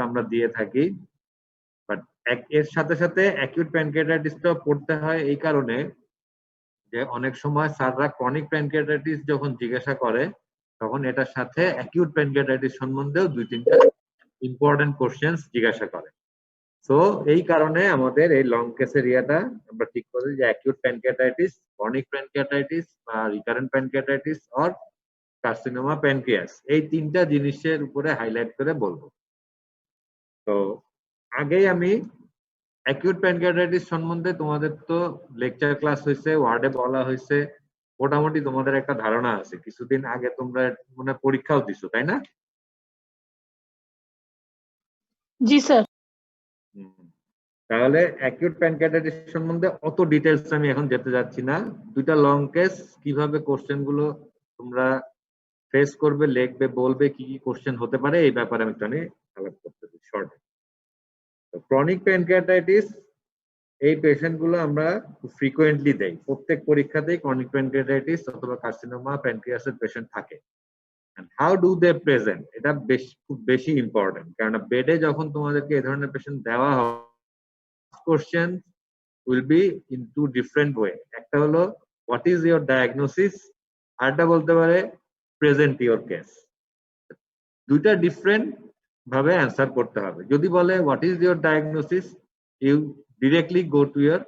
আমরা দিয়ে থাকি, বাট এর সাথে সাথে অ্যাকিউট প্যানক্রিয়াটাইটিসটাও পড়তে হয় এই কারণে যে অনেক সময় স্যাররা ক্রনিক প্যানক্রিয়াটাইটিস যখন জিজ্ঞাসা করে তখন এটার সাথে অ্যাকিউট প্যানক্রিয়াটাইটিস সম্বন্ধেও 2-3টা ইম্পর্টেন্ট কোশ্চেন্স জিজ্ঞাসা করে। সো এই কারণে আমাদের এই লং কেসের ইয়াটা আমরা ঠিক করি যে অ্যাকিউট প্যানক্রিয়াটাইটিস, ক্রনিক প্যানক্রিয়াটাইটিস বা recurrent pancreatitis or carcinoma pancreas, এই 3টা জিনিসের উপরে হাইলাইট করে বলবো। তো আগেই আমি অ্যাকিউট প্যানক্রিয়াটাইটিস সম্বন্ধে তোমাদের তো লেকচার ক্লাস হয়েছে, ওয়ার্ডে বলা হয়েছে, মোটামুটি তোমাদের একটা ধারণা আছে। কিছুদিন আগে তোমরা মানে পরীক্ষাও দিছো, তাই না? জি স্যার। তাহলে অ্যাকিউট প্যানক্রিয়াটাইটিস সম্বন্ধে অত ডিটেইলস আমি এখন যেতে যাচ্ছি না। দুইটা লং কেস কিভাবে কোশ্চেন গুলো তোমরা ফেস করবে, লিখবে, বলবে, কি কি কোশ্চেন হতে পারে এই ব্যাপারে আমি একটু আলাপ করতেছি শর্টে। তো ক্রনিক প্যানক্রিয়াটাইটিস এই পেশেন্ট গুলো আমরা ফ্রিকোয়েন্টলি দেই, প্রত্যেক পরীক্ষাতেই ক্রনিক প্যানক্রিয়াটাইটিস অথবা কার্সিনোমা প্যানক্রিয়াসের পেশেন্ট থাকে। And how do they present? এটা খুব বেশি ইম্পর্টেন্ট, কারণ বেডে যখন তোমাদেরকে এই ধরনের পেশেন্ট দেওয়া হয়, question will be in two different way. একটা হলো what is your diagnosis, আরটা বলতে পারে present your case। দুইটা ডিফারেন্ট ভাবে অ্যান্সার করতে হবে। যদি বলে what is your diagnosis, you directly go to your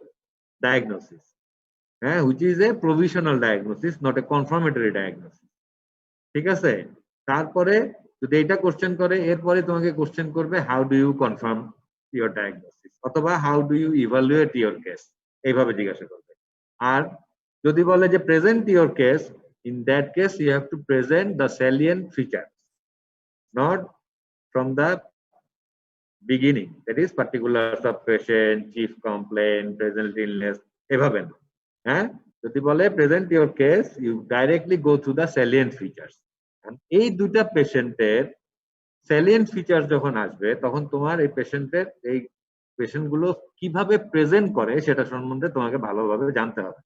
diagnosis, which is a provisional diagnosis, not a confirmatory diagnosis। ঠিক আছে? তারপরে যদি এটা কোশ্চেন করে, এরপরে তোমাকে কোশ্চেন করবে how do you confirm your diagnosis অথবা how do you evaluate your case, এইভাবে জিজ্ঞাসা করবে। আর যদি বলে যে present your case, in that case you have to present the salient feature, not from the beginning, that is particulars of patient, chief complaint, present illness, এভাবে না। যদি বলে present your case, you directly go through the salient features. এই দুটা পেশেন্টের salient feature যখন আসবে তখন তোমার এই পেশেন্ট গুলো কিভাবে প্রেজেন্ট করে সেটা সম্বন্ধে তোমাকে ভালোভাবে জানতে হবে।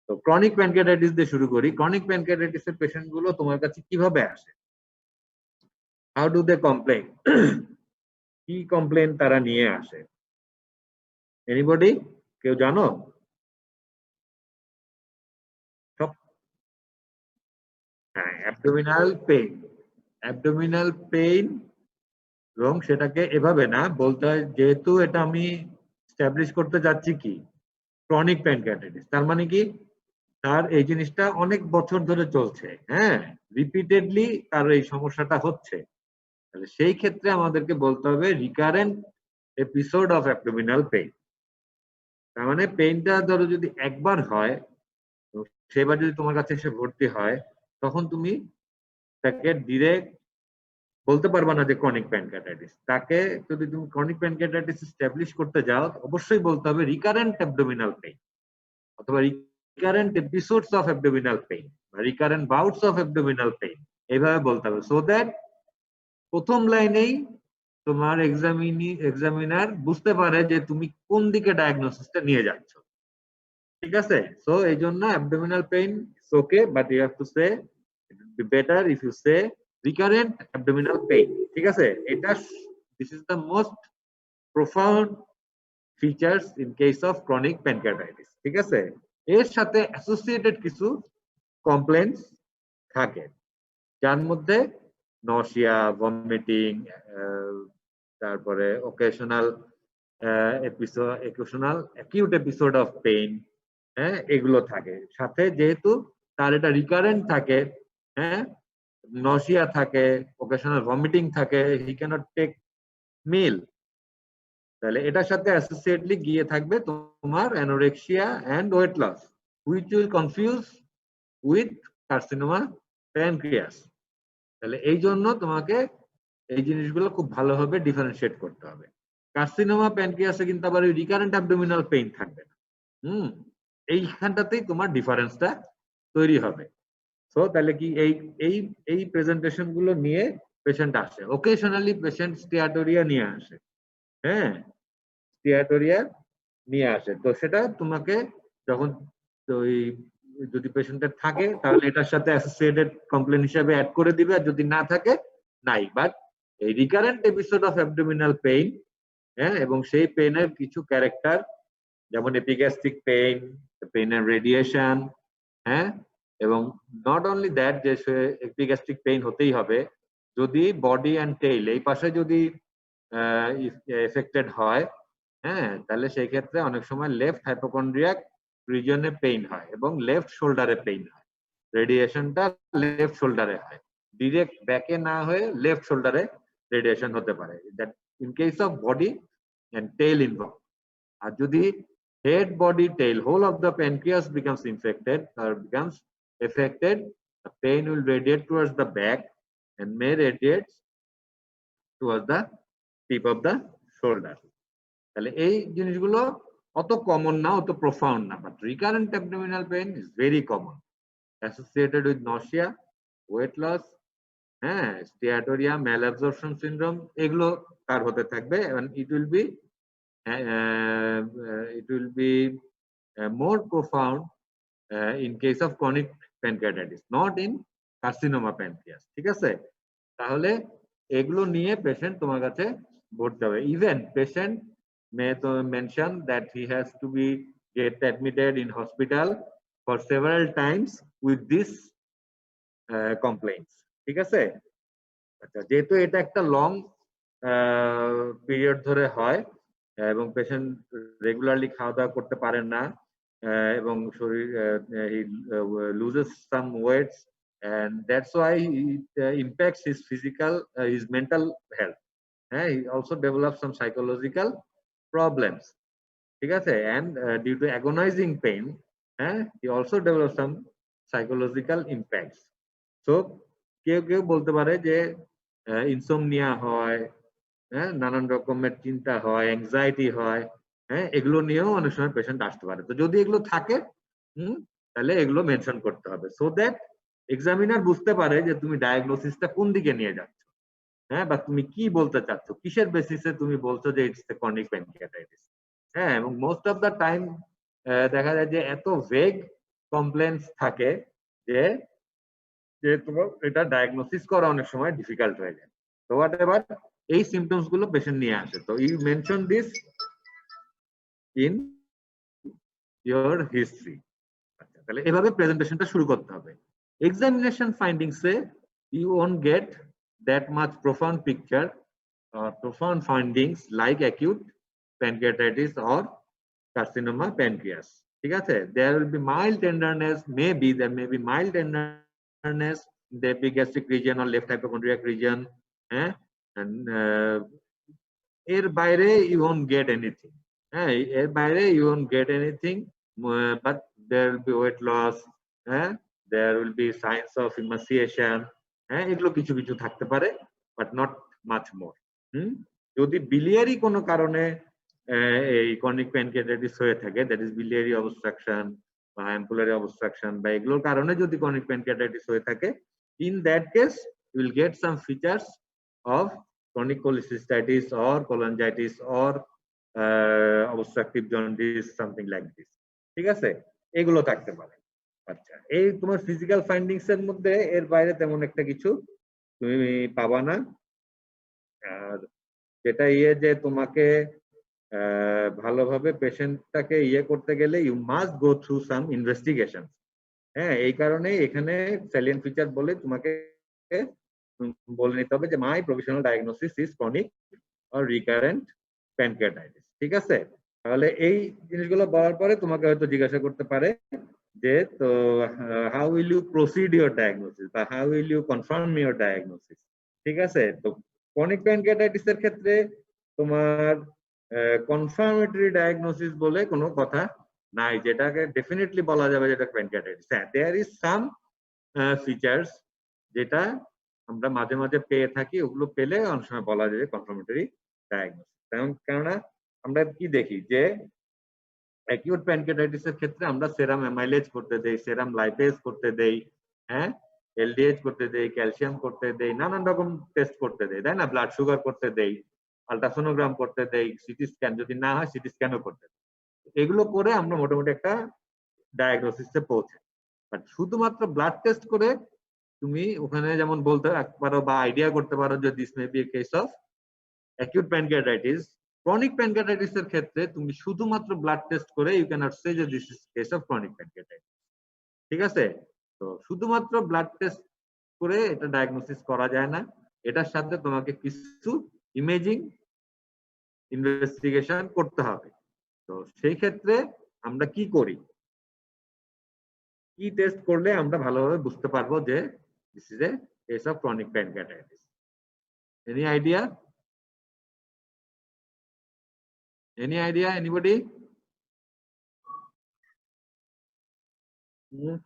তো ক্রনিক প্যানক্রিয়াটাইটিস দিয়ে শুরু করি। ক্রনিক প্যানক্রিয়াটাইটিস এর পেশেন্ট গুলো তোমার কাছে কিভাবে আসে? How do they complain? কি কমপ্লেইন তারা নিয়ে আসে? এনিবডি? কেউ জানো? অ্যাবডোমিনাল পেইন, অ্যাবডোমিনাল পেইন, এবং সেটাকে এভাবে না বলতে হয়, যেহেতু এটা আমি এস্টাবলিশ করতে যাচ্ছি কি ক্রনিক প্যানক্রিয়াটাইটিস, তার মানে কি তার এই জিনিসটা অনেক বছর ধরে চলছে, রিপিটেডলি তার এই সমস্যাটা হচ্ছে, তাহলে সেই ক্ষেত্রে আমাদেরকে বলতে হবে recurrent episode of abdominal pain. তার মানে পেইনটা ধরো যদি একবার হয়, সেবার যদি তোমার কাছে এসে ভর্তি হয়, তখন তুমি তাকে ডিরেক্ট বলতে পারবা না যে ক্রনিক প্যানক্রিয়াটাইটিস। তাকে যদি তুমি ক্রনিক প্যানক্রিয়াটাইটিস এস্টাবলিশ করতে যাও, অবশ্যই বলতে হবে রিকারেন্ট অ্যাবডোমিনাল পেইন অথবা recurrent episodes of abdominal pain বা recurrent bouts of abdominal pain, এইভাবে বলতে হবে, সো দ্যাট প্রথম লাইনেই তোমার এক্সামিনার বুঝতে পারে যে তুমি কোন দিকে ডায়াগনোসিসটা নিয়ে যাচ্ছ। ঠিক আছে? সো এই জন্য abdominal pain is okay, but you have to say it would be better if you say recurrent abdominal pain। ঠিক আছে? এটা this is the most profound features in case of chronic pancreatitis। ঠিক আছে? এর সাথে associated কিছু complaints থাকে, যার মধ্যে নশিয়া, ভমিটিং, তারপরে occasional acute episode of pain, এগুলো থাকে সাথে। যেহেতু তার এটা রিকারেন্ট থাকে, নশিয়া থাকে, অকেশনাল ভমিটিং থাকে, হি ক্যানট টেক মিল, তাহলে এটার সাথে অ্যাসোসিয়েটলি গিয়ে থাকবে তোমার anorexia and weight loss, which will confuse with carcinoma pancreas. তাহলে এই জন্য তোমাকে এই জিনিসগুলো খুব ভালোভাবে ডিফারেন্সিয়েট করতে হবে। কার্সিনোমা প্যানক্রিয়াসে কিন্তু আবার ওই রিকারেন্ট অ্যাবডোমিনাল পেইন থাকবে না। এইখানটাতেই তোমার ডিফারেন্সটা তৈরি হবে। সো তাহলে কি এই প্রেজেন্টেশন গুলো নিয়ে পেশেন্ট আসে। ওকেশনালি পেশেন্ট স্টিয়াটোরিয়া নিয়ে আসে, স্টিয়াটোরিয়া নিয়ে আসে। তো সেটা তোমাকে যখন যদি পেশেন্টের থাকে তাহলে এটার সাথে অ্যাসোসিয়েটেড কমপ্লেইন হিসেবে অ্যাড করে দিবে, আর যদি না থাকে নাই। বাট এই recurrent episode of abdominal pain, হ্যাঁ, এবং সেই পেইনের কিছু ক্যারেক্টার, যেমন এপিগ্যাস্ট্রিক পেইন, পেইনের রেডিয়েশন, হ্যাঁ, এবং নট অনলি দ্যাট যে এপিগ্যাস্ট্রিক পেইন হতেই হবে, যদি বডি অ্যান্ড টেইল এই পাশে যদি এফেক্টেড হয়, হ্যাঁ, তাহলে সেই ক্ষেত্রে অনেক সময় লেফট হাইপোকন্ড্রিয়াক রিজনে পেইন হয় এবং লেফট শোল্ডারে পেইন হয়। রেডিয়েশনটা লেফট শোল্ডারে হয়, ডিরেক্ট ব্যাকে না হয়ে লেফট শোল্ডারে রেডিয়েশন হতে পারে, that in case of body and tail involve. আর যদি head, body, tail, whole of the pancreas becomes infected or becomes affected, the pain will radiate towards the back and may radiate towards the tip of the shoulder. তাহলে এই জিনিসগুলো অত common না, অত profound না, but recurrent abdominal pain is very common, associated with nausea, weight loss, হ্যাঁ, steatorrhoea, ম্যালঅ্যাবজর্পশন syndrome, এগুলো তার হতে থাকবে। and it will be more profound in case of chronic pancreatitis, not in carcinoma pancreas, ঠিক আছে? তাহলে এগুলো নিয়ে পেশেন্ট তোমার কাছে ভর্তি হবে। Even patient may mention that he has to be get admitted in hospital for several times with this complaints, ঠিক আছে? আচ্ছা, যেহেতু এটা একটা লং পিরিয়ড ধরে হয় এবং পেশেন্ট রেগুলারলি খাওয়া দাওয়া করতে পারেন না এবং শরীর loses some weights, and that's why it impacts his physical his mental health. He also develops some psychological problems, ঠিক আছে? And due to agonizing pain, he also develops some psychological impacts. So কেউ কেউ বলতে পারে যে insomnia হয়, হ্যাঁ, নানান রকমের চিন্তা হয়, অ্যাংজাইটি হয়, হ্যাঁ, এগুলো নিয়েও অনেক সময় পেশেন্ট আসতে পারে। তো যদি এগুলো থাকে, তাহলে এগুলো মেনশন করতে হবে, সো দ্যাট এক্সামিনার বুঝতে পারে যে তুমি ডায়াগনোসিসটা কোন দিকে নিয়ে যাচ্ছ, হ্যাঁ, বা তুমি কি বলতে চাচ্ছ, কিসের বেসিসে তুমি বলছো যে ইটস এ ক্রনিক প্যানক্রিয়াটাইটিস। হ্যাঁ, এবং মোস্ট অফ দ্য টাইম দেখা যায় যে এত ভেগ কমপ্লেন্টস থাকে যে তোমার এটা ডায়াগনোসিস করা অনেক সময় ডিফিকাল্ট হয়ে যায়। তো হোয়াট এভার এই সিমটমস গুলো পেশেন্ট নিয়ে আসে। তো you mention this in your history. আচ্ছা, তাহলে এভাবে প্রেজেন্টেশনটা শুরু করতে হবে। এক্সামিনেশন ফাইন্ডিংসে you won't get that much profound picture or profound findings like acute pancreatitis or carcinoma pancreas, ঠিক আছে? There will be mild tenderness, there may be mild tenderness in the epigastric region or left hypochondriac region, and এর বাইরে you won't get anything, এর বাইরে you won't get anything, but there will be weight loss, there will be signs of emaciation, এগুলো কিছু কিছু থাকতে পারে, but not much more. যদি বিলিয়ারি কোনো কারণে এই ক্রনিক প্যানক্রিয়াটাইটিস হয়ে থাকে, দ্যাট ইজ বিলিয়ারি অবস্ট্রাকশন বা অ্যাম্পুলারি অবস্ট্রাকশন বা এগুলোর কারণে যদি ক্রনিক প্যানক্রিয়াটাইটিস হয়ে থাকে, in that case you will get some features of chronic cholecystitis or cholangitis or obstructive jaundice, something like this, ঠিক আছে? এগুলো থাকতে পারে। আচ্ছা, এই তোমার ফিজিক্যাল ফাইন্ডিংস এর মধ্যে এর বাইরে তেমন একটা কিছু তুমি পাবা না। আর যেটা যে তোমাকে ভালোভাবে পেশেন্টটাকে করতে গেলে you must go through some investigation. হ্যাঁ, এই কারণে এখানে স্যালিয়েন্ট ফিচার বলে তোমাকে বলে নিতে হবে যে my provisional diagnosis is chronic or recurrent pancreatitis, ঠিক আছে? তাহলে এই জিনিসগুলো বলার পরে তোমাকে হয়তো জিজ্ঞাসা করতে পারে যে তো how will you proceed your diagnosis বা how will you confirm your diagnosis, ঠিক আছে? তো ক্রনিক প্যানক্রিয়াটাইটিস এর ক্ষেত্রে তোমার কনফার্মেটরি ডায়াগনোসিস বলে কোনো কথা নাই, যেটাকে ডেফিনেটলি বলা যাবে যেটা প্যানক্রিয়াটাইটিস। হ্যাঁ, দেয়ার ইজ সাম ফিচার্স যেটা আমরা মাঝে মাঝে পেয়ে থাকি, ওগুলো পেলে অনেক সময় বলা যায় কনফার্মেটরি ডায়াগনোসিস। কেননা আমরা কি দেখি যে অ্যাকিউট প্যানক্রিয়াটাইটিস এর ক্ষেত্রে আমরা সেরাম অ্যামাইলেজ করতে দেই, সেরাম লাইপেজ করতে দেই, এলডিএইচ করতে দেই, ক্যালসিয়াম করতে দেই, নানান রকম টেস্ট করতে দেই, তাই না? ব্লাড সুগার করতে দেই, আলট্রাসোনোগ্রাম করতে দেই, সিটি স্ক্যান, যদি না হয় সিটি স্ক্যানও করতে দেই। এগুলো করে আমরা মোটামুটি একটা ডায়াগনোসিসে পৌঁছাই। বাট শুধুমাত্র ব্লাড টেস্ট করে তুমি ওখানে যেমন বলতে পারো বা আইডিয়া করতে পারো যে this may B A case of acute pancreatitis. Chronic pancreatitis এর ক্ষেত্রে তুমি শুধুমাত্র ব্লাড টেস্ট করে ইউ ক্যানট সে যে this is case of chronic pancreatitis. ঠিক আছে, তো শুধুমাত্র ব্লাড টেস্ট করে এটা ডায়াগনোসিস করা যায় না, এটার সাথে তোমাকে কিছু ইমেজিং ইনভেস্টিগেশন করতে হবে। তো সেই ক্ষেত্রে আমরা কি করি, কি টেস্ট করলে আমরা ভালোভাবে বুঝতে পারবো যে this is a case of chronic pancreatitis? Any idea? Any idea anybody?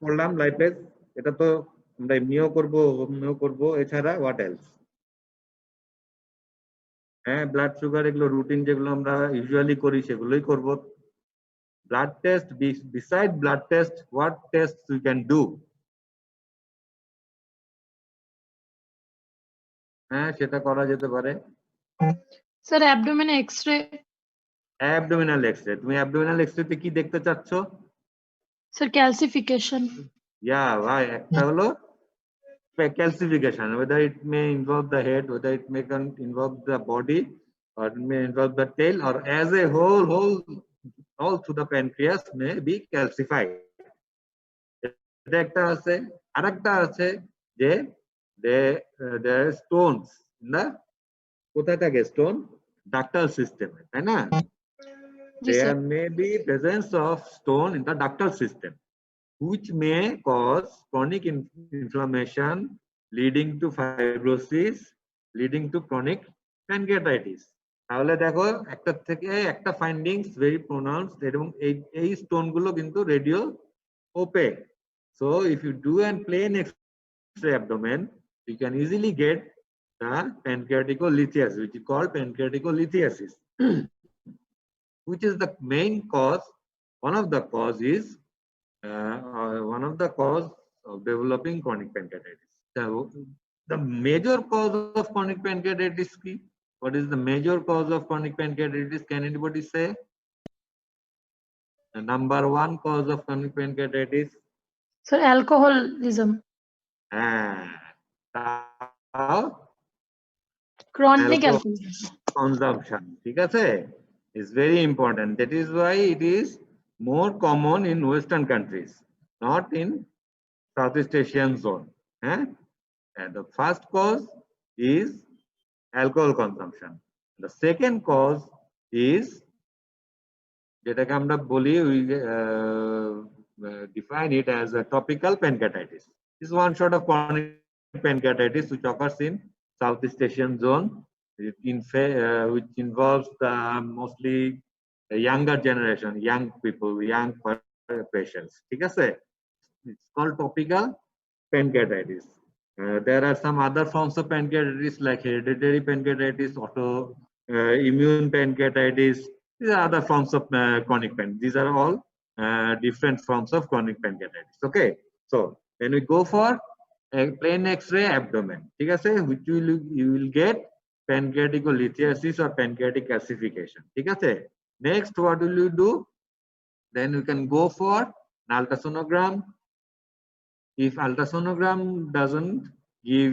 করলাম লাইপেজ, এটা তো আমরা এমনিও করবো অমনিও করবো, এছাড়া হোয়াট এলস? হ্যাঁ, ব্লাড সুগার এগুলো রুটিন যেগুলো আমরা ইউজুয়ালি করি সেগুলোই করব। Blood test, beside blood test what test we can do? হ্যাঁ, সেটা করা যেতে পারে। Sir abdomen X-ray. Abdominal X-ray, তুমি অ্যাবডোমিনাল এক্স-রে তে কি দেখতে চাচ্ছ? Sir calcification. ইয়া ভাই, একটা হলো calcification, whether it may involve the head, whether it may involve the body, or it may involve the tail, or as a whole all through the pancreas may be calcified. এটা একটা আছে। আরেকটা আছে যে there are stones in the, কোথায় থাকে stone? Ductal system, তাই না? জি sir. There may be presence of stone in the ductal system, which may cause chronic inflammation leading to fibrosis, leading to chronic pancreatitis. তাহলে দেখো একটা থেকে একটা findings very pronounced, এবং এই স্টোন গুলো কিন্তু radiopaque. So if you do a plain X-ray abdomen, you can easily get the pancreaticolithiasis, which is called pancreaticolithiasis, which is the main cause. One of the cause is one of the cause of developing chronic pancreatitis. So the major cause of chronic pancreatitis key? What is the major cause of chronic pancreatitis? Can anybody say? The number one cause of chronic pancreatitis? Sir alcoholism. Chronic alcoholism consumption, ঠিক আছে, is very important. That is why it is more common in Western countries, not in Southeast Asian zone. And the first cause is alcohol consumption. The second cause is, যেটাকে আমরা বলি, we define it as a topical pancreatitis. This is one sort of chronic pancreatitis which occurs in Southeast Asian zone, which involves mostly the younger generation, young people, young patients. ঠিক আছে? It's called topical pancreatitis. There are some other forms of pancreatitis like hereditary pancreatitis, autoimmune pancreatitis. These are other forms of chronic pancreatitis. These are all different forms of chronic pancreatitis. Okay, so when we go for a plain X-ray abdomen, ঠিক আছে, which you will get pancreaticolithiasis or pancreatic calcification. ঠিক আছে? Next, what will you do? Then you can go for an ultrasonogram. If ultrasonogram doesn't give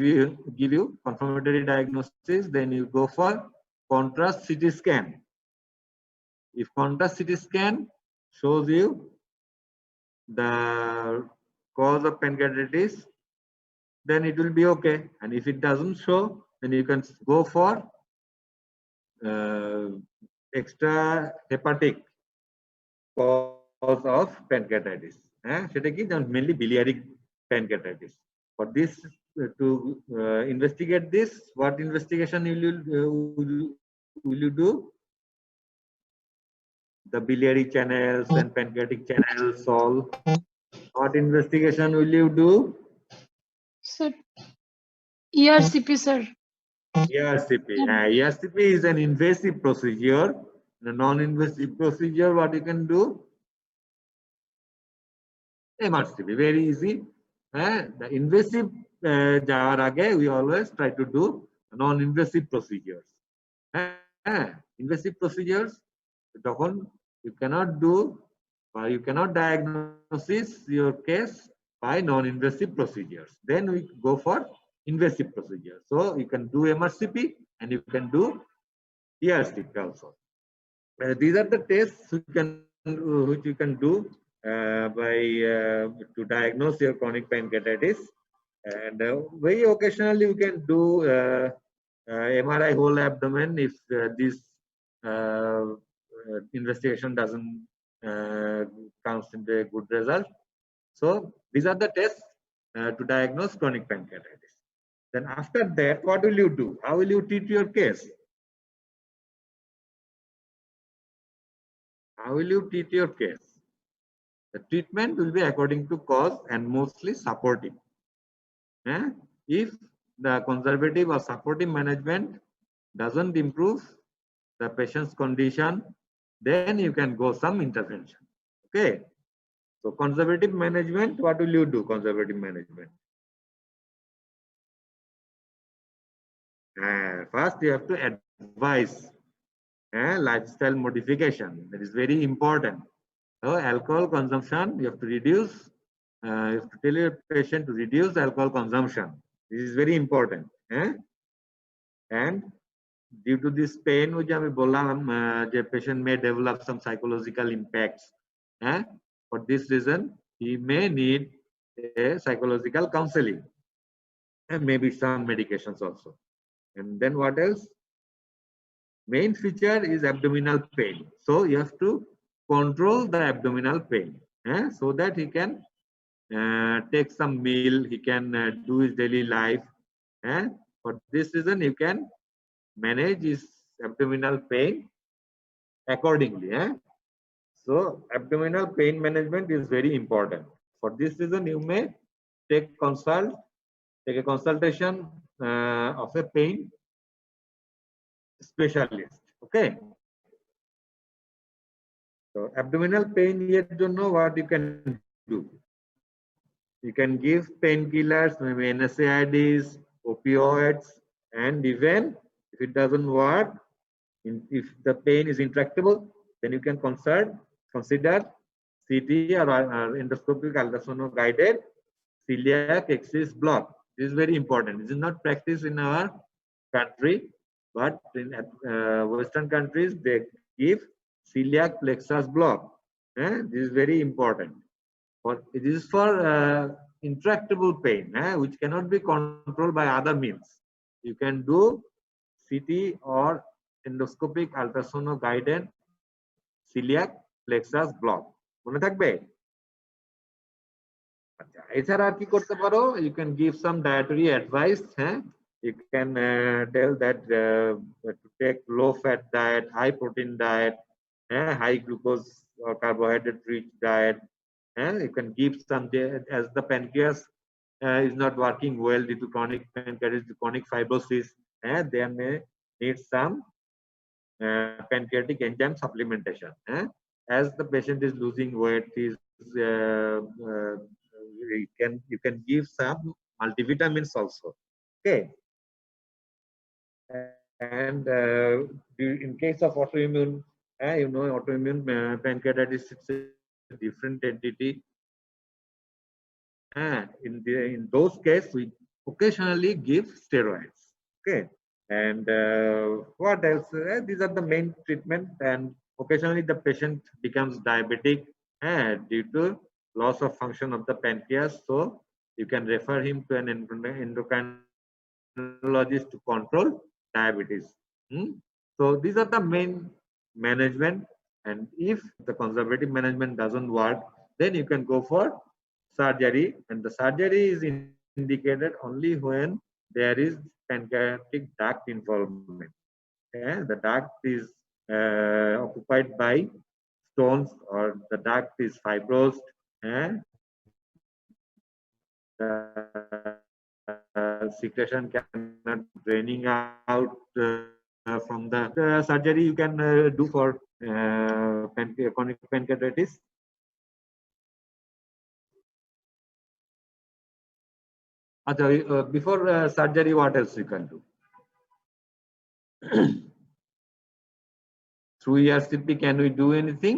you confirmatory diagnosis, then you go for contrast CT scan. If contrast CT scan shows you the cause of pancreatitis, then it will be okay. And if it doesn't show, then you can go for extra hepatic cause of pancreatitis. সেটা কি? Mainly biliary pancreatitis. For this, to investigate this, what investigation will you do? The biliary channels and pancreatic channels all. What investigation will you do? Sir ERCP sir. ERCP. ERCP is an invasive procedure. A non-invasive procedure, what you can do? MRCP, very easy. The invasive যাওয়ার আগে we always try to do non-invasive procedures. Invasive procedures যখন you cannot do or you cannot diagnose your case by non-invasive procedures. Then we go for invasive procedures. So you can do MRCP and you can do ERCP also. These are the tests which you can do to diagnose your chronic pancreatitis. And very occasionally you can do MRI whole abdomen if this investigation doesn't comes into a good result. So these are the tests to diagnose chronic pancreatitis. Then after that, what will you do? How will you treat your case? How will you treat your case? The treatment will be according to cause and mostly supportive. If the conservative or supportive management doesn't improve the patient's condition, then you can go some intervention. Okay. So conservative management, what will you do? Conservative management. First, you have to advise lifestyle modification. That is very important. So alcohol consumption, you have to reduce. You have to tell your patient to reduce alcohol consumption. This is very important. And due to this pain, which the patient may develop some psychological impacts. For this reason, he may need a psychological counseling and maybe some medications also. And then what else? Main feature is abdominal pain. So you have to control the abdominal pain so that he can take some meal, he can do his daily life. For this reason, you can manage his abdominal pain accordingly. So abdominal pain management is very important. For this reason, you may take a consultation of a pain specialist. Okay. So abdominal pain, you don't know what you can do. You can give painkillers, maybe NSAIDs, opioids, and even if it doesn't work, if the pain is intractable, then you can consider CT or endoscopic ultrasonograph guided celiac axis block. This is very important. This is not practiced in our country, but in Western countries they give celiac plexus block. This is very important. It is for intractable pain, which cannot be controlled by other means. You can do CT or endoscopic ultrasonograph guided celiac plexus block. মনে থাকবে? আচ্ছা, এছাড়া আর কি করতে পারো? You can give some dietary advice. You can tell that to take low fat diet, high protein diet, high glucose or carbohydrate rich diet. You can give some, as the pancreas is not working well due to chronic pancreatitis, chronic fibrosis, they may need some pancreatic enzyme supplementation. As the patient is losing weight, you can give some multivitamins also. Okay. And in case of autoimmune, autoimmune pancreatitis is a different entity. In those cases, we occasionally give steroids. Okay. And what else? These are the main treatment. And occasionally the patient becomes diabetic due to loss of function of the pancreas. So you can refer him to an endocrinologist to control diabetes. So these are the main management. And if the conservative management doesn't work, then you can go for surgery. And the surgery is indicated only when there is pancreatic duct involvement. The duct is occupied by stones or the duct is fibrosed. The secretion cannot draining out from the surgery you can do for chronic pancreatitis. Before surgery, what else you can do? Through ERCP, can we do anything?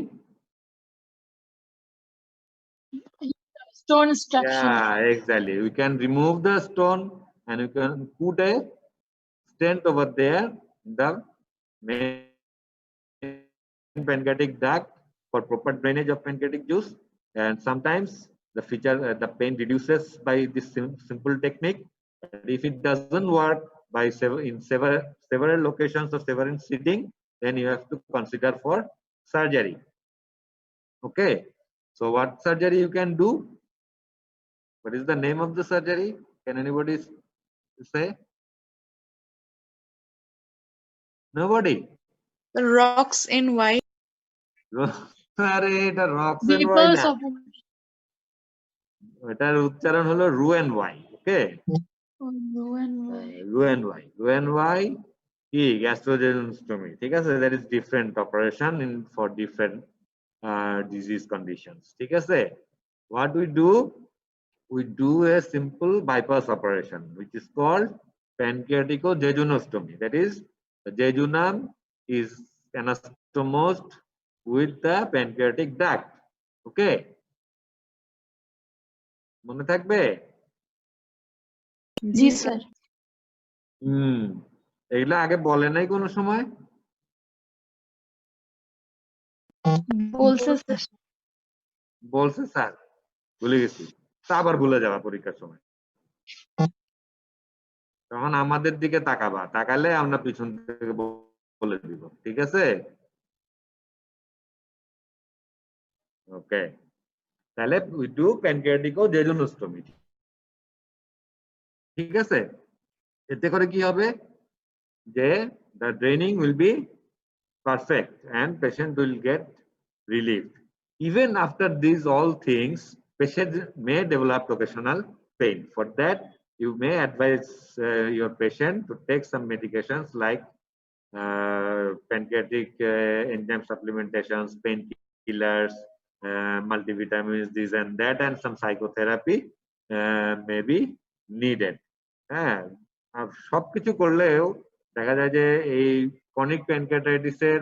stone extraction. Yeah, exactly. We can remove the stone and we can put a stent over there, the main pancreatic duct for proper drainage of pancreatic juice. And sometimes the pain reduces by this simple technique. And if it doesn't work by several locations or several sitting, then you have to consider for surgery. Okay. So what surgery you can do? What is the name of the surgery? Can anybody say? Nobody. The rocks in white. আরে এটা rocks and Y Vapors না, operation. এটার উচ্চারণ হলো রু and Y. ওকে, রু and Y কি গ্যাস্ট্রোজেনোস্টমি, ঠিক আছে? That is different operation in for different disease conditions, ঠিক আছে? What we do a simple bypass operation which is called pancreaticojejunostomy. That is, the jejunum is anastomosed with the pancreatic duct. Okay, মনে থাকবে? জি sir. এগুলা আগে বলে নাই কোনো সময়? বলছে স্যার। বলছে স্যার, ভুলে গেছি। আবার ভুলে যাবা পরীক্ষার সময়। তখন আমাদের দিকে তাকাবা, তাকালে আমরা পিছন থেকে বলে দিব, ঠিক আছে? ওকে, তাহলে we do pancreaticojejunostomy, ঠিক আছে? এতে করে কি হবে যে the draining will be perfect and patient will get relieved. Even after these all things, patient may develop occasional pain. For that, you may advise your patient to take some medications like pancreatic enzyme supplementations, painkillers, multivitamins, this and that, and some psychotherapy may be needed. হ্যাঁ, সবকিছু করলেও দেখা যায় যে এই chronic pancreatitis এর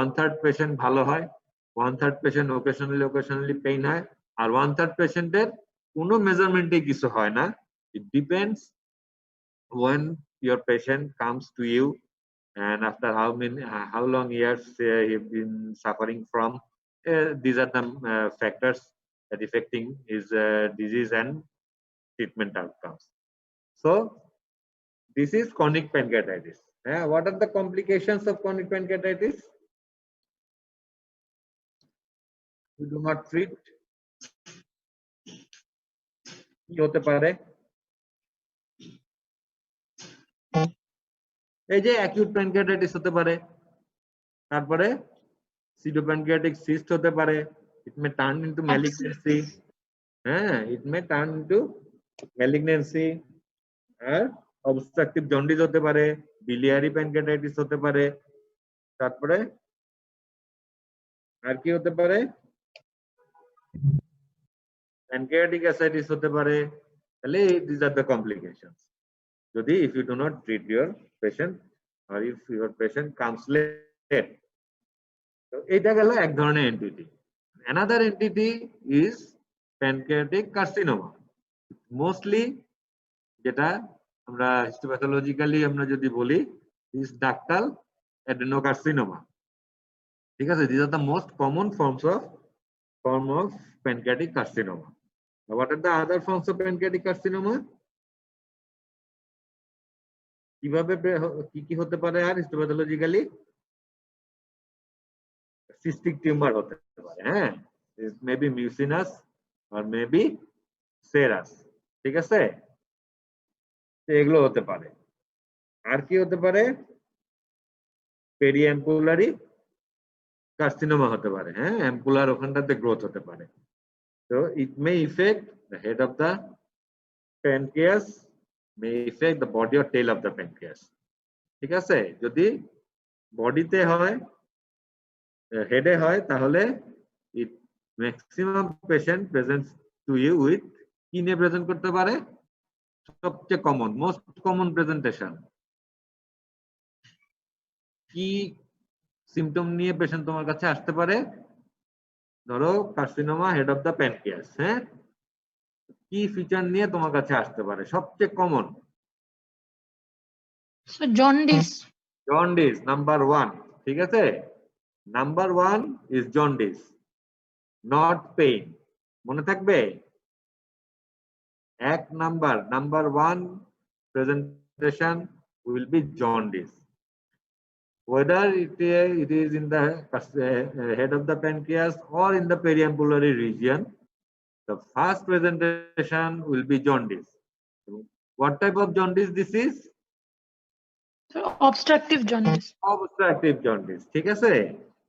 1/3 patient ভালো হয়, 1/3 পেশেন্ট occasionally পেইন হয়, আর 1/3 পেশেন্টের কোনো মেজারমেন্টে কিছু হয় না। It depends when your patient comes to you and after how long years he've been suffering from. These are the factors that affecting his disease and treatment outcomes. So this is chronic pancreatitis. What are the complications of chronic pancreatitis? We do not treat. কি হতে পারে? এই যে acute pancreatitis হতে পারে, তারপরে সিডোপ্যানক্রিয়াটিক cyst হতে পারে, ইট মে টার্ন ইনটু ম্যালিগন্যান্সি, ইট মে টার্ন ইনটু ম্যালিগন্যান্সি, আর অবস্ট্রাকটিভ জন্ডিস হতে পারে, বিলিয়ারি প্যানক্রিয়াটাইটিস হতে পারে, তারপরে আর কি হতে পারে? প্যানক্রিয়াটিক অ্যাসাইটিস হতে পারে। তাহলে these are the complications যদি if you do not treat your patient or if your patient comes late. তো এটা গেল এক ধরনের entity. another entity is pancreatic carcinoma. Mostly যেটা আমরা হিস্টোপ্যাথোলজিক্যালি আমরা যদি বলি is ductal adenocarcinoma, ঠিক আছে? these are the most common form of pancreatic carcinoma. Now, what are the other forms of pancreatic carcinoma? কিভাবে কি হতে পারে? আর হিস্টোপ্যাথোলজিক্যালি সিস্টিক টিউমার হতে পারে, হ্যাঁ, মেবি মিউসিনাস আর মেবি সেরাস, ঠিক আছে? এগুলো হতে পারে। আর কি হতে পারে? পেরিঅ্যাম্পুলারি কার্সিনোমা হতে পারে, হ্যাঁ, অ্যাম্পুলার ওখানটাতে গ্রোথ হতে পারে। So it may affect the head of the pancreas, may affect the body or tail of the pancreas, ঠিক আছে? যদি বডিতে হয়, হেডে হয়, তাহলে it maximum patient presents to you with কি নিয়ে প্রেজেন্ট করতে পারে? সবচেয়ে কমন, মোস্ট কমন প্রেজেন্টেশন কি সিমটম নিয়ে পেশেন্ট তোমার কাছে আসতে পারে? ধরো carcinoma head of the pancreas, হ্যাঁ, কি ফিচার নিয়ে তোমার কাছে আসতে পারে সবচেয়ে common? So jaundice. Jaundice number 1, ঠিক আছে? Number 1 is jaundice, not pain. মনে থাকবে? Number 1 presentation will be jaundice. Whether it is in the head of the pancreas or in the periambulary region, the first presentation will be jaundice. What type of jaundice this is? So obstructive jaundice. Obstructive jaundice, ঠিক আছে?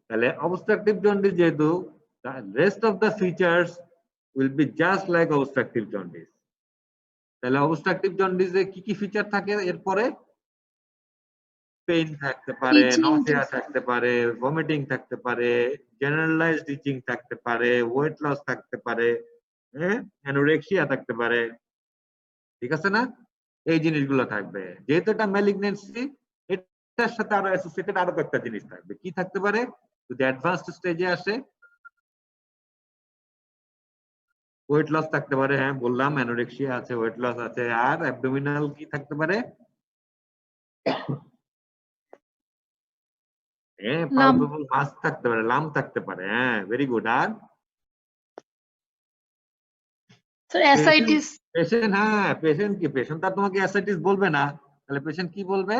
তাহলে obstructive jaundice যেহেতু, the rest of the features will be just like obstructive jaundice. তাহলে obstructive jaundice এ কি কি feature থাকে এরপরে? Pain থাকতে পারে, Itching. নসিয়া থাকতে পারে, ভমিটিং থাকতে পারে, জেনারেলাইজড ইচিং থাকতে পারে, ওয়েট লস থাকতে পারে, হ্যাঁ, অ্যানোরেক্সিয়া থাকতে পারে, ঠিক আছে না? এই জিনিসগুলো থাকবে। যেহেতু এটা ম্যালিগন্যান্সি, এটার সাথে আরো অ্যাসোসিয়েটেড আরো কয়েকটা জিনিস থাকবে। কি থাকতে পারে? যদি অ্যাডভান্সড স্টেজে আসে, ওয়েট লস থাকতে পারে, হ্যাঁ বললাম, অ্যানোরেক্সিয়া আছে, ওয়েট লস আছে, আর অ্যাবডোমিনাল কি থাকতে পারে? হ্যাঁ, পালপেবল মাস থাকতে পারে, লাম থাকতে পারে, হ্যাঁ, ভেরি গুড। আর So ascites. পেশেন্ট, হ্যাঁ পেশেন্ট কি, পেশেন্ট তার তোমাকে অ্যাসাইটিস বলবে না, তাহলে পেশেন্ট কি বলবে?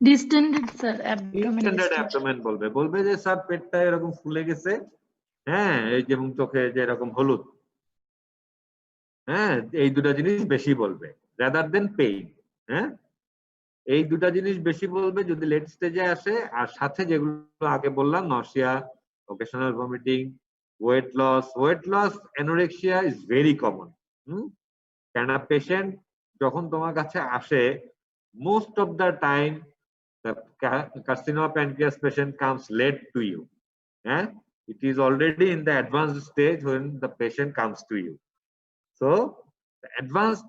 Distended, sir. Abdomen. Distended abdomen বলবে, বলবে যে স্যার পেটটা এরকম ফুলে গেছে, হ্যাঁ, এই যেমন চোখে যে এরকম হলুদ, হ্যাঁ, এই দুটা জিনিস বেশি বলবে রাদার দেন পেইন। হ্যাঁ, এই দুটা জিনিস বেশি বলবে যদি লেট স্টেজে আসে। আর সাথে যেগুলো আগে বললাম, nausea, occasional vomiting, weight loss, anorexia is very common. কেন পেশেন্ট যখন তোমার কাছে আসে, most of the time the carcinoma pancreas patient comes late to you. It is already in the advanced stage when the patient comes to you. So the advanced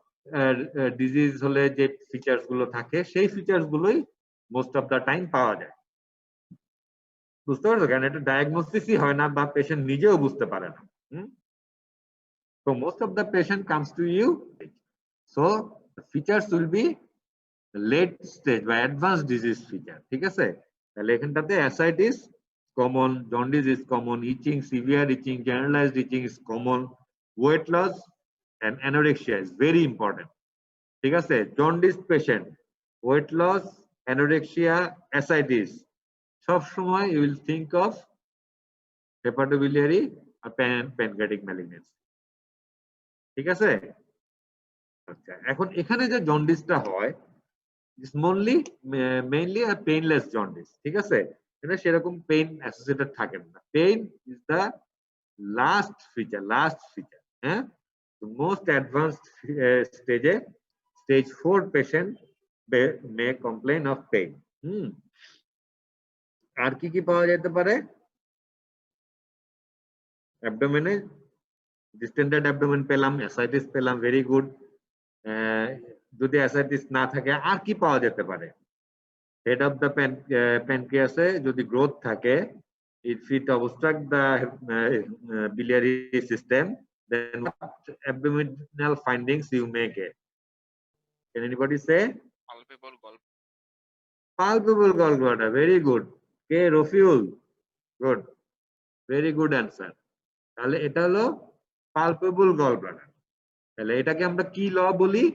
disease hole je features gulo thake, সেই features guloi most of the time পাওয়া যায়। বুঝতে পারছো? কারণ এটা ডায়াগনোসিসই হয় না বা পেশেন্ট নিজেও বুঝতে পারে না। So most of the patient comes to you, so the features will be late stage বা advanced disease feature, ঠিক আছে? তাহলে এখানটাতে ascites common, jaundice is common, itching, severe itching, generalized itching is common, weight loss and anorexia is very important, ঠিক আছে? jaundice patient, weight loss, anorexia, ascites, সব সময় you will think of hepatobiliary or pancreatic malignancy, ঠিক আছে? আচ্ছা, এখন এখানে যে জন্ডিসটা হয়, mainly a painless jaundice, ঠিক আছে? এটা সেরকম পেইন অ্যাসোসিয়েটেড থাকে না। Pain is the last feature, হ্যাঁ। মোস্ট অ্যাডভান্সড স্টেজে, stage 4 patient may complain of pain. আর কি কি পাওয়া যেতে পারে? অ্যাবডোমেনে ডিস্টেন্ডেড অ্যাবডোমেন পেলাম, অ্যাসাইটিস পেলাম, ভেরি গুড। যদি অ্যাসাইটিস না থাকে আর কি পাওয়া যেতে পারে? হেড অফ দ্য প্যানক্রিয়াসে যদি গ্রোথ থাকে, if it obstruct the biliary system, then what abdominal findings you may get? Can anybody say? Palpable gallbladder, very good. Okay, Rafiul, good, very good answer. তাহলে এটা হলো palpable gallbladder। তাহলে এটাকে আমরা কি ল বলি?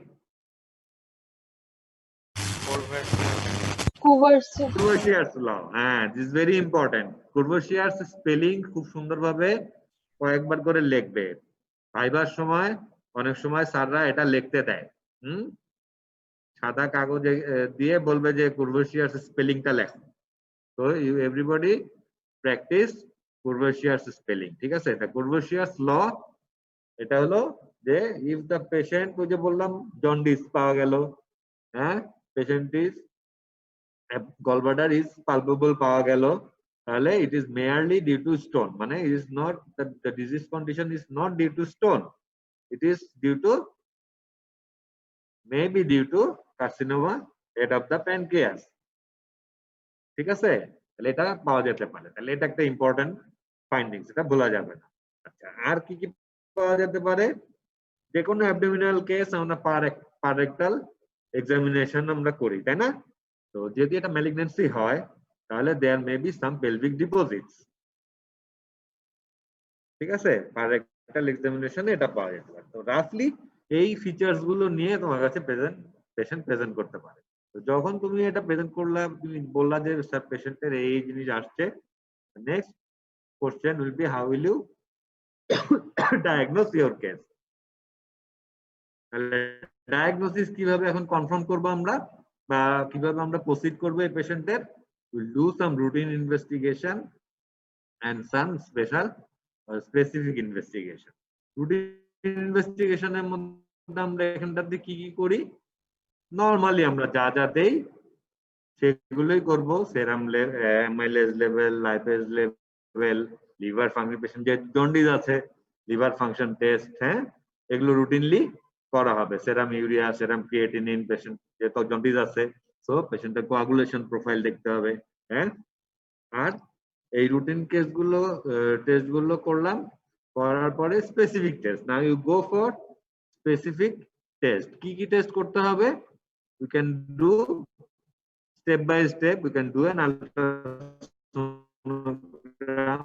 Courvoisier's law, হ্যাঁ, this is very important. Courvoisier's spelling খুব সুন্দরভাবে কয়েকবার করে লিখবে। ভাইবার সময় অনেক সময় স্যাররা এটা লিখতে দেয়, সাদা কাগজে দিয়ে বলবে যে Courvoisier's স্পেলিংটা লেখো। তো you everybody practice Courvoisier's spelling, ঠিক আছে? এটা Courvoisier's ল। এটা হলো যে ইফ দ্য পেশেন্ট, ওই যে বললাম জন্ডিস পাওয়া গেল, হ্যাঁ, patient is gallbladder is palpable পাওয়া গেল, তাহলে it is merely due to stone, মানে it is not the disease condition is not due to stone, it is due to, maybe due to carcinoma head of the pancreas, ঠিক আছে? তাহলে এটা পাওয়া যেতে পারে। তাহলে এটা একটা ইম্পর্টেন্ট ফাইন্ডিংস, এটা ভোলা যাবে না। আচ্ছা, আর কি কি পাওয়া যেতে পারে? যে কোনো অ্যাবডোমিনাল কেস আমরা পার রেক্টাল এক্সামিনেশন আমরা করি, তাই না? তো যদি এটা ম্যালিগন্যান্সি হয় তাহলে there may be some pelvic deposits, ঠিক আছে? পার রেক্টাল এক্সামিনেশনে এটা পাওয়া যেতে পারে। তো রাফলি এই ফিচার্স গুলো নিয়ে তোমার কাছে পেশেন্ট প্রেজেন্ট করতে পারে। তো যখন তুমি এটা প্রেজেন্ট করলা, তুমি বললা যে স্যার পেশেন্টের এই জিনিস আসছে, next question will be how will you diagnose your case. তাহলে ডায়াগনোসিস কিভাবে এখন কনফার্ম করব আমরা, বা কিভাবে আমরা প্রসিড করব এই পেশেন্টের? Will do some routine investigation and some specific investigation. Routine ইনভেস্টিগেশনের মধ্যে আমরা এখানটাতে কি কি করি? নরমালি আমরা যা যা দেই সেগুলোই করব। Serum amylase level, lipase level, liver function, patient যে জন্ডিস আছে লিভার ফাংশন টেস্ট, হ্যাঁ, এগুলো রুটিনলি করা হবে। Serum urea, serum creatinine, patient যেহেতু জন্ডিস আছে সো পেশেন্টের কোয়াগুলেশন প্রোফাইল দেখতে হবে, হ্যাঁ। আর এই রুটিন কেসগুলো টেস্টগুলো করলাম, করার পরে specific test. Now you go for specific test. কি কি টেস্ট করতে হবে? You can do step by step. We can do an ultrasonogram,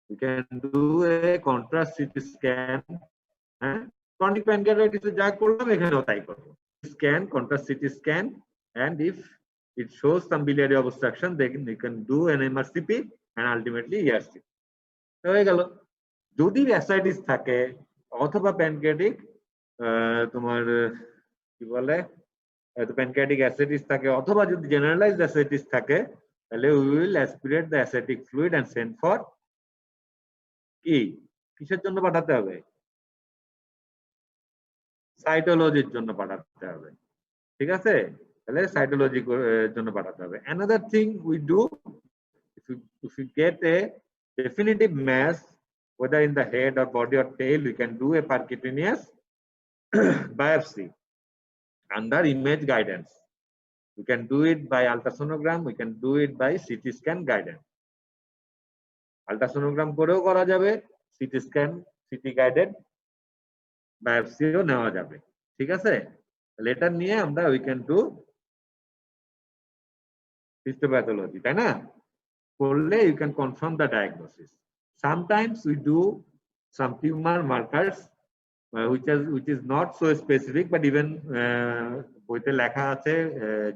we can do a contrast CT scan, chronic pancreatitis যা করলাম এখানেও তাই করব। Scan, contrast CT scan, and if it shows some biliary obstruction, then you can do an MRCP and ultimately ERCP. হয়ে গেল। যদি ascites থাকে অথবা প্যানক্রিয়াটিক তোমার কি বলে প্যানক্রিয়াটিক অ্যাসিডিস থাকে, অথবা যদি জেনারেলাইজড অ্যাসিডিস থাকে, তাহলে we will aspirate the ascitic fluid and send for কি, কিসের জন্য পাঠাতে হবে? সাইটোলজির জন্য পাঠাতে হবে, ঠিক আছে? তাহলে সাইটোলজি জন্য পাঠাতে হবে। Another thing we do, if you get a definitive mass whether in the head or body or tail, we can do a percutaneous biopsy under image guidance. We can do it by ultrasonogram, we can do it by CT scan guidance. Ultrasonogram করেও করা যাবে, CT scan, CT guided biopsyও নেওয়া যাবে, ঠিক আছে? Letter নিয়ে আমরা we can do histopathology, তাই না? করলে you can confirm the diagnosis. Sometimes we do some tumor markers which is not so specific, but even বইতে লেখা আছে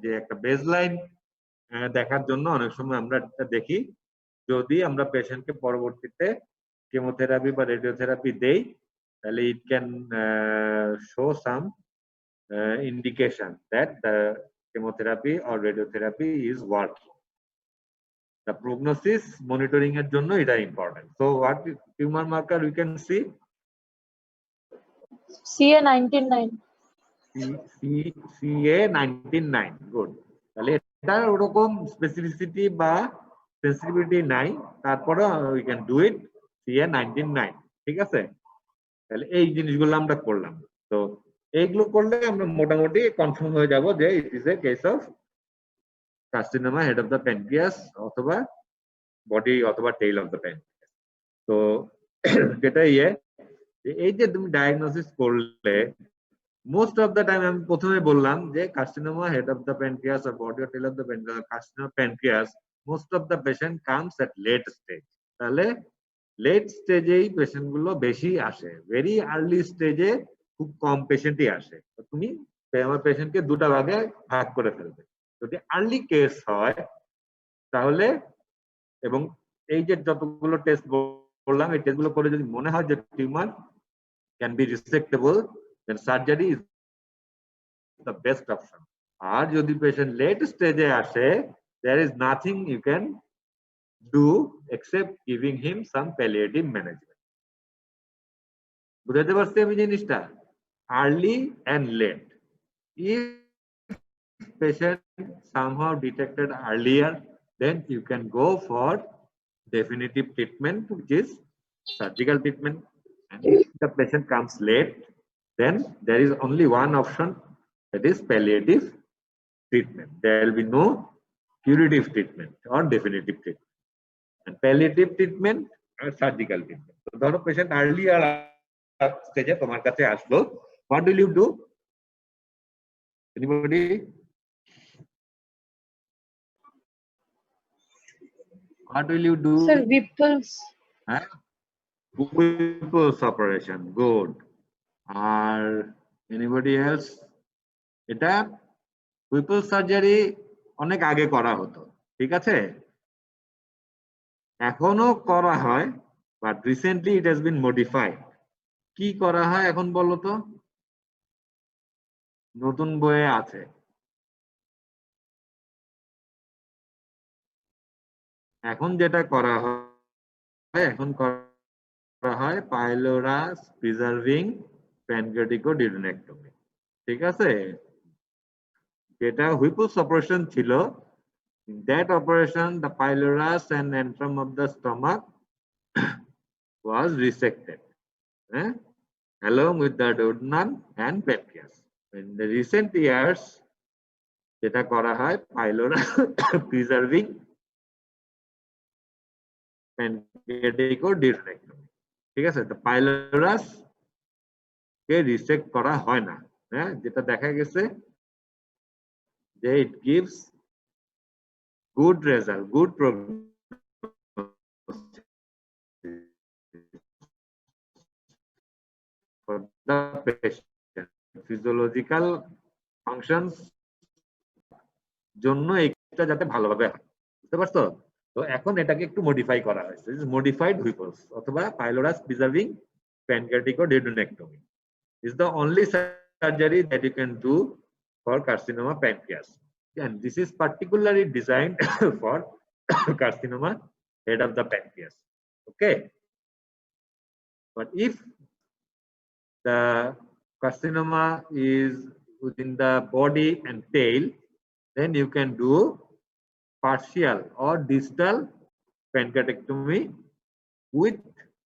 যে একটা বেসলাইন দেখার জন্য অনেক সময় আমরা এটা দেখি। যদি আমরা পেশেন্টকে পরবর্তীতে কেমোথেরাপি বা রেডিওথেরাপি দেই, তাহলে it can show some indication that the chemotherapy or radiotherapy is working. The prognosis monitoring এর জন্য এটা important. So what tumour marker we can see? CA-19-9. CA-19-9, good. তাহলে এটা ওরকম স্পেসিফিসিটি বা সেন্সিটিভিটি নাই, তারপরে we can do it CA-19-9, ঠিক আছে? তাহলে এই জিনিসগুলো আমরা করলাম। তো এইগুলো করলে আমরা মোটামুটি কনফার্ম হয়ে যাব যে it is a case of carcinoma head of the pancreas অথবা বডি অথবা টেইল অফ দ্য প্যানক্রিয়াস। তো যেটা এই যে তুমি ডায়াগনোসিস করলে, মোস্ট অফ দ্য টাইম আমি প্রথমে বললাম যে carcinoma head of the pancreas or body or tail of the carcinoma pancreas, most of the patient comes at late stage. তাহলে লেট স্টেজেই পেশেন্ট গুলো বেশি আসে, ভেরি আর্লি স্টেজে খুব কম পেশেন্টই আসে। তুমি আমার পেশেন্টকে দুটা ভাগে ভাগ করে ফেলবে। যদি আর্লি কেস হয় তাহলে, এবং এই যে যতগুলো টেস্ট বললাম এই টেস্টগুলো করে যদি মনে হয় যে tumour can be resectable, then surgery is the best option. আর যদি পেশেন্ট লেট স্টেজে আসে, there is nothing you can do except giving him some palliative management. বুঝতে পারছি আমি জিনিসটা? Early and late. If patient somehow detected earlier, then you can go for definitive treatment, which is surgical treatment. And if the patient comes late, then there is only one option, that is palliative treatment. There will be no curative treatment or definitive treatment. And palliative treatment or surgical treatment. So, the patient earlier স্টেজে তোমার কাছে আসলো, what will you do? Anybody? What will you do? Sir, Whipple's. Huh? Whipple's operation. Good. Or anybody else? এটা Whipple surgery অনেক আগে করা হতো, ঠিক আছে? এখনো করা হয়, but recently it has been modified. কি করা হয় এখন বলো তো? নতুন বইয়ে আছে। এখন যেটা করা হয়, এখন করা হয় পাইলোরাস প্রিজার্ভিং প্যানক্রিয়াটিকোডিউডেনেক্টমি, ঠিক আছে? যেটা হুইপলস অপারেশন ছিল, in that operation the pylorus and antrum of the stomach was resected, along with the duodenum and pancreas. In the recent years যেটা করা হয় pylorus preserving pancreaticoduodenectomy, ঠিক আছে? তো পাইলোরাস কে রিসেক্ট করা হয় না, যেটা দেখা গেছে যে it gives good result, good prognosis for the patient. Physiological functions জন্য এটা যাতে ভালোভাবে হয়, বুঝতে পারছো? তো এখন এটাকে একটু মডিফাই করা হয়েছে, মডিফাইড হুইপলস অথবা পাইলোরাস preserving প্যানক্রিয়াটিকোডিউডেনেক্টমি is the only surgery that you can do for carcinoma pancreas, and this is particularly designed for carcinoma head of the pancreas. Okay, but if the carcinoma is within the body and tail, then you can do partial or distal pancreatectomy with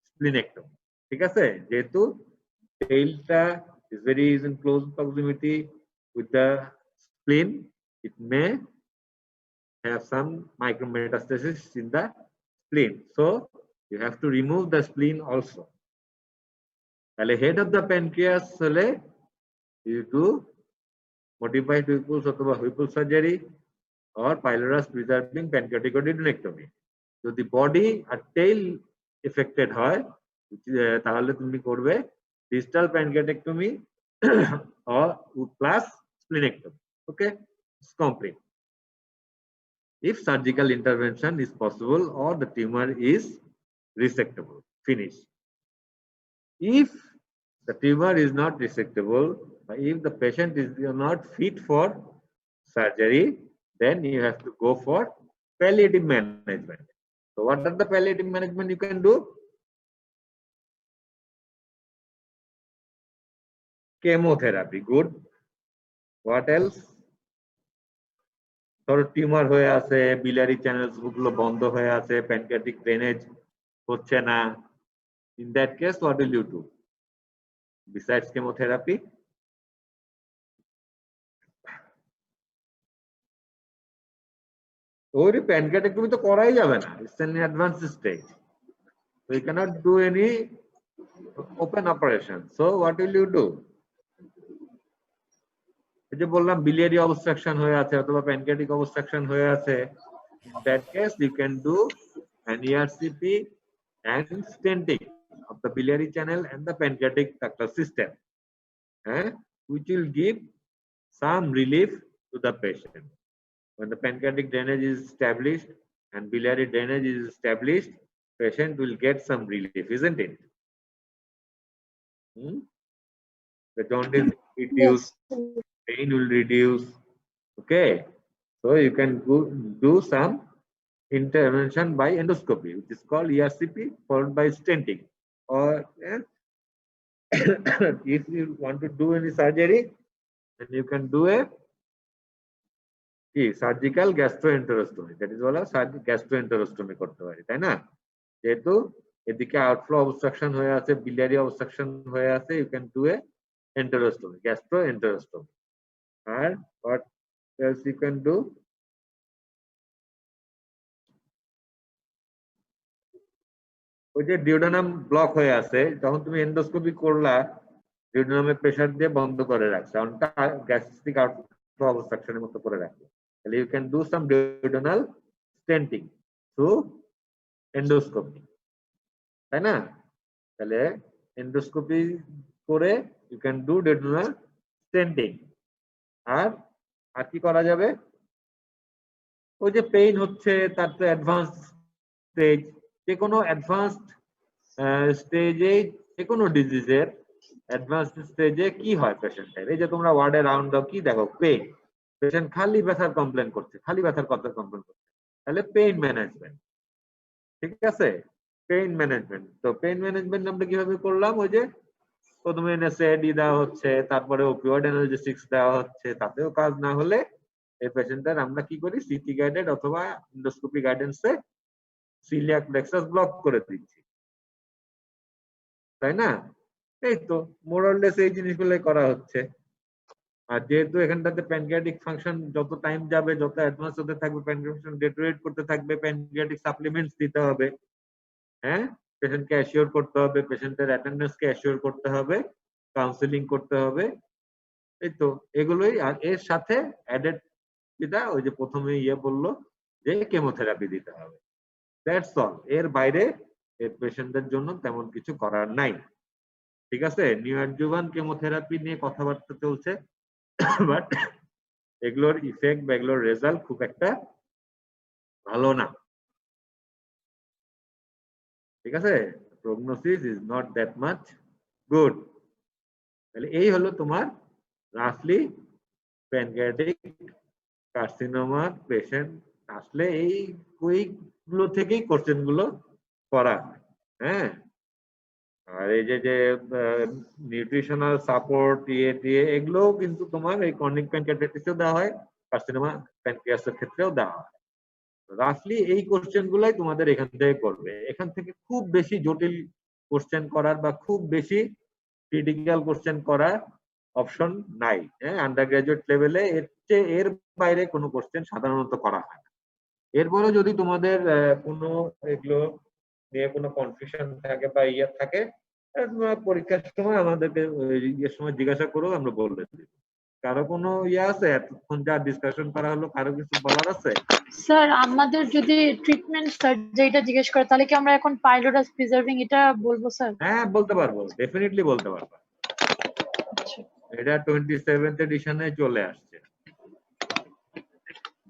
splenectomy, ঠিক আছে? যেহেতু tailটা is very in close proximity with the spleen, it may have some micrometastasis in the spleen, so you have to remove the spleen also. তাহলে head of the pancreas হলে you do modified Whipple's অথবা Whipple surgery or pylorus preserving pancreaticoduodenectomy. যদি body আর tail affected হয় তাহলে তুমি করবে distal pancreatectomy or plus splenectomy. Okay, it's complete. If surgical intervention is possible or the tumor is resectable, finish. If the tumor is not resectable, if the patient is not fit for surgery, then you have to go for palliative management. So what are the palliative management you can do? Chemotherapy, good. What else? ধরো tumour হয়ে আছে, biliary channels গুলো বন্ধ হয়ে আছে, pancreatic drainage হচ্ছে না, in that case what will you do besides chemotherapy? ওই pancreatectomy তো করাই যাবে না, it's an advanced stage, so you cannot do any open operation. So what will you do? এই যে বললাম biliary obstruction হয়ে আছে অথবা pancreatic obstruction হয়ে আছে, in that case you can do an ERCP and stenting of the biliary channel and the pancreatic ductal system, which will give some relief to the patient. When the pancreatic drainage is established and biliary drainage is established, patient will get some relief, isn't it? The jaundice will reduce, pain will reduce. Okay, so you can do some intervention by endoscopy, which is called ERCP, followed by stenting. Or if you want to do any surgery, then you can do a surgical gastroenterostomy. That is all a gastroenterostomy করতে পারি, তাই না? যেহেতু এদিকে outflow obstruction হয়ে আছে, biliary obstruction হয়ে আছে, you can do a enterostomy, gastroenterostomy. And what else you can do? ওই যে ডিউডেনাম ব্লক হয়ে আছে, যখন তুমি এন্ডোস্কোপি করলা ডিউডেনামে প্রেসার দিয়ে বন্ধ করে রাখছো, অনটা গ্যাস্ট্রিক আউটফ্লো অবস্ট্রাকশনের মতো করে রাখো, তাহলে you can do some duodenal stenting through endoscopy, তাই না? তাহলে এন্ডোস্কোপি করে you can do duodenal stenting. আর আর কি করা যাবে? ওই যে পেইন হচ্ছে, তার তো অ্যাডভান্স স্টেজ, যে কোনো অ্যাডভান্সড স্টেজে, যে কোনো ডিজিজের অ্যাডভান্স স্টেজে কি হয় পেশেন্টের, এই যে তোমরা ওয়ার্ডে রাউন্ড দাও, কি দেখো? পেইন। পেশেন্ট খালি ব্যথার কমপ্লেন করছে, খালি ব্যথার কথা কমপ্লেন করছে, তাহলে পেইন ম্যানেজমেন্ট। ঠিক আছে, পেইন ম্যানেজমেন্ট। তো পেইন ম্যানেজমেন্ট আমরা কিভাবে করলাম? ওই যে প্রথমে এনএসএডি দেওয়া হচ্ছে, তারপরে ওপিওয়েড অ্যানালজেসিক্স দেওয়া হচ্ছে, তাতেও কাজ না হলে এই পেশেন্টের আমরা কি করি? সিটি গাইডেড অথবা এন্ডোস্কোপি গাইডেন্সে সিলিয়াক প্লেক্সাস ব্লক করে দিচ্ছি, তাই না? এই তো মোরাললেস এই জিনিসগুলোই করা হচ্ছে। আর যেহেতু এখানটাতে প্যানক্রিয়াটিক ফাংশন যত টাইম যাবে, যত অ্যাডভান্স হতে থাকবে, প্যানক্রিয়াটিক ফাংশন ডেটোরেট করতে থাকবে, প্যানক্রিয়াটিক সাপ্লিমেন্টস দিতে হবে, হ্যাঁ, পেশেন্টকে অ্যাসিওর করতে হবে, পেশেন্টের অ্যাটেন্ডেন্সকে অ্যাসিওর করতে হবে, কাউন্সিলিং করতে হবে, এই তো এগুলোই। আর এর সাথে অ্যাডেড যেটা ওই যে প্রথমে বললো যে কেমোথেরাপি দিতে হবে, দ্যাটস অল। এর বাইরে এর পেশেন্টদের জন্য তেমন কিছু করার নাই। ঠিক আছে, নিউ অ্যাডজুভান্ট কেমোথেরাপি নিয়ে কথাবার্তা চলছে, বাট এগুলোর ইফেক্ট বা এগুলোর রেজাল্ট খুব একটা ভালো না। ঠিক আছে, prognosis is not that much good. তাহলে এই হলো তোমার রাফলি প্যানক্রিয়াটিক কার্সিনোমা পেশেন্ট আসলে এইগুলো থেকেই কোশ্চেন গুলো করা, হ্যাঁ। আর এই যে নিউট্রিশনাল সাপোর্ট এগুলো কিন্তু তোমার এই ক্রনিক প্যানক্রিয়াটাইটিসেও দেওয়া হয়, কার্সিনোমা প্যানক্রিয়াসের ক্ষেত্রেও দেওয়া হয়। রাফলি এই কোশ্চেন গুলাই তোমাদের এখান থেকে করবে। এখান থেকে খুব বেশি জটিল কোশ্চেন করার বা খুব বেশি ক্রিটিক্যাল কোশ্চেন করার অপশন নাই, হ্যাঁ। আন্ডার গ্রাজুয়েট লেভেলে এর বাইরে কোনো কোশ্চেন সাধারণত করা হয় না। এরপরে যদি তোমাদের কোনো এগুলো নিয়ে কোনো কনফিউশন থাকে বা থাকে, পরীক্ষার সময় আমাদেরকে ইয়ের সময় জিজ্ঞাসা করো, আমরা বলে দিই। কারো কোনো আছে এতক্ষণ যা ডিসকাশন করা হলো, কারো কিছু বলার আছে? স্যার আমাদের যদি ট্রিটমেন্ট যেটা জিজ্ঞেস করে, তাহলে কি আমরা এখন পাইলোরাস প্রিজার্ভিং এটা বলবো স্যার? হ্যাঁ বলতে পারবো, ডেফিনেটলি বলতে পারবো। এটা 27th এডিশনে চলে আসছে,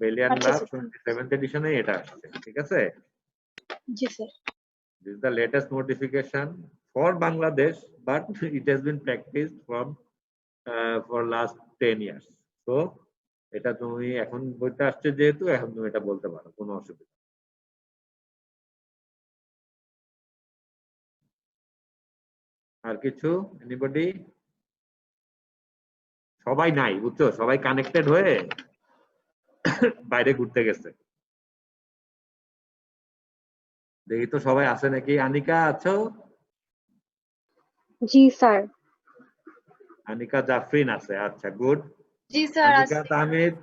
বেলিয়ান লাভ 27th এডিশনে এটা আসছে। ঠিক আছে, জি sir. This is the latest notification for Bangladesh, but it has been practiced for last 10 years. So এটা তুমি এখন বলতে আসছে যেহেতু, এখন তুমি এটা বলতে পারো, কোনো অসুবিধা। আর কিছু এনিবডি? সবাই নাই বুঝছো, সবাই কানেক্টেড হয়ে বাইরে ঘুরতে গেছে। দেখি তো সবাই আছে নাকি। আনিকা আছো? জি স্যার। আনিকা জাফরিন আছে, আচ্ছা গুড। জি স্যার। আনিকা তাহমিদ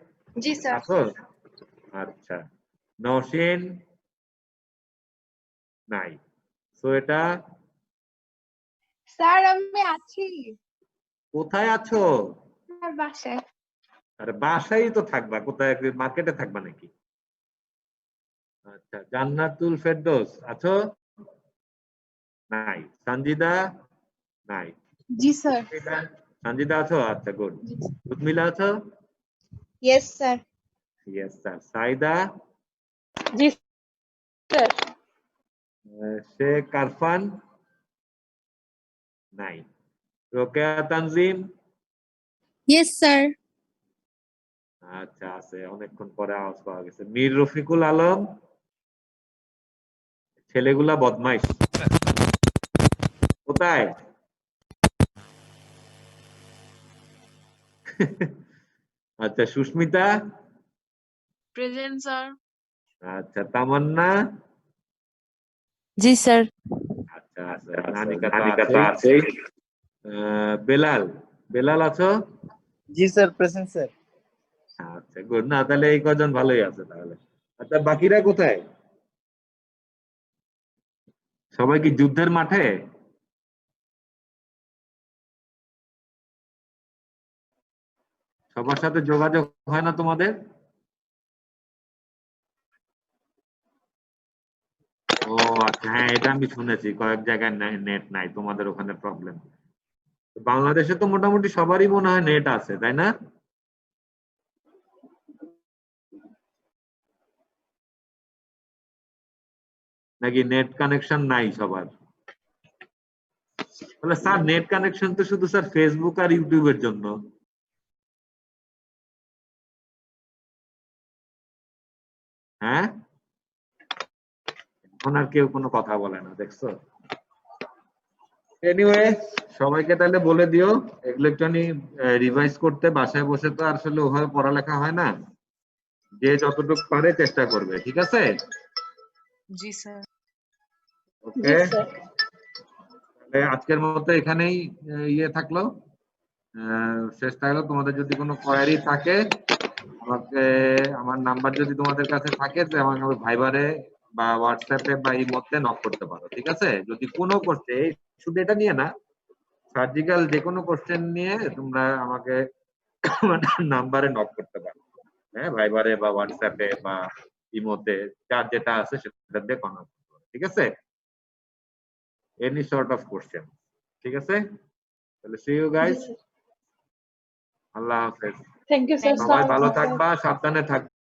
জি স্যার। আছো? আচ্ছা, নওশিন নাই। সো এটা স্যার আমি আছি। কোথায় আছো? স্যার বাসায়। আরে বাসায় তো থাকবা, কোথায়? মার্কেটে থাকবা নাকি? আচ্ছা, জান্নাতুল ফেরদৌস আছো? নাই। সঞ্জিদা নাই। জি স্যার। সঞ্জিদা আছো? আচ্ছা গুড। উর্মিলা আছো? Yes sir. Yes sir. Saida? জি স্যার। শেখ আরফান? নাই। রোকেয়া তানজিম? Yes sir. আচ্ছা আছে, অনেকক্ষণ পরে আওয়াজ পাওয়া গেছে। মীর রফিকুল আলম? ছেলেগুলা বদমাইশ, কোথায়? আচ্ছা, সুস্মিতা? Present sir. আচ্ছা, তামান্না? জি স্যার। আচ্ছা আছে। আনিকা তো আছে। বেলাল? বেলাল আছো? জি স্যার, প্রেজেন্ট স্যার। আচ্ছা গুড। না তাহলে এই কজন ভালোই আছে তাহলে। আচ্ছা বাকিরা কোথায়? সবাই কি যুদ্ধের মাঠে? সবার সাথে যোগাযোগ হয় না তোমাদের? ও আচ্ছা, হ্যাঁ এটা আমি শুনেছি কয়েক জায়গায় নেট নাই, তোমাদের ওখানে প্রবলেম। বাংলাদেশে তো মোটামুটি সবারই মনে হয় নেট আছে, তাই না? নাকি নেট কানেকশন নাই সবার? তাহলে স্যার নেট কানেকশন তো শুধু স্যার ফেসবুক আর ইউটিউবের জন্য। হ্যাঁ, এখন আর কেউ কোনো কথা বলে না, দেখছো? এনিওয়ে, সবাইকে তাহলে বলে দিও এগুলো একটুখানি রিভাইজ করতে। বাসায় বসে তো আসলে ওভাবে পড়ালেখা হয় না, যে যতটুকু পারে চেষ্টা করবে, ঠিক আছে? জি স্যার। ওকে, আজকের মতো এখানেই ইয়ে থাকলো, শেষ থাকলো। তোমাদের যদি কোনো কোয়ারি থাকে আমাকে, আমার নাম্বার যদি তোমাদের কাছে থাকে তো আমাকে ভাইবারে বা হোয়াটসঅ্যাপে বা ইমোতে নক করতে পারো, ঠিক আছে? যদি কোনো কোশ্চেন, শুধু এটা নিয়ে না, সার্জিক্যাল যে কোনো কোশ্চেন নিয়ে তোমরা আমাকে নাম্বারে নক করতে পারো, হ্যাঁ, ভাইবারে বা হোয়াটসঅ্যাপে বা ইমোতে, যার যেটা আছে সেটা দিয়ে কন্ট্যাক্ট করতে পারো, ঠিক আছে? এনি সর্ট অফ কোশ্চেন, ঠিক আছে? তাহলে সি ইউ গাইস, আল্লাহ হাফেজ। Thank you sir. সবাই ভালো থাকবা, সাবধানে থাকবা।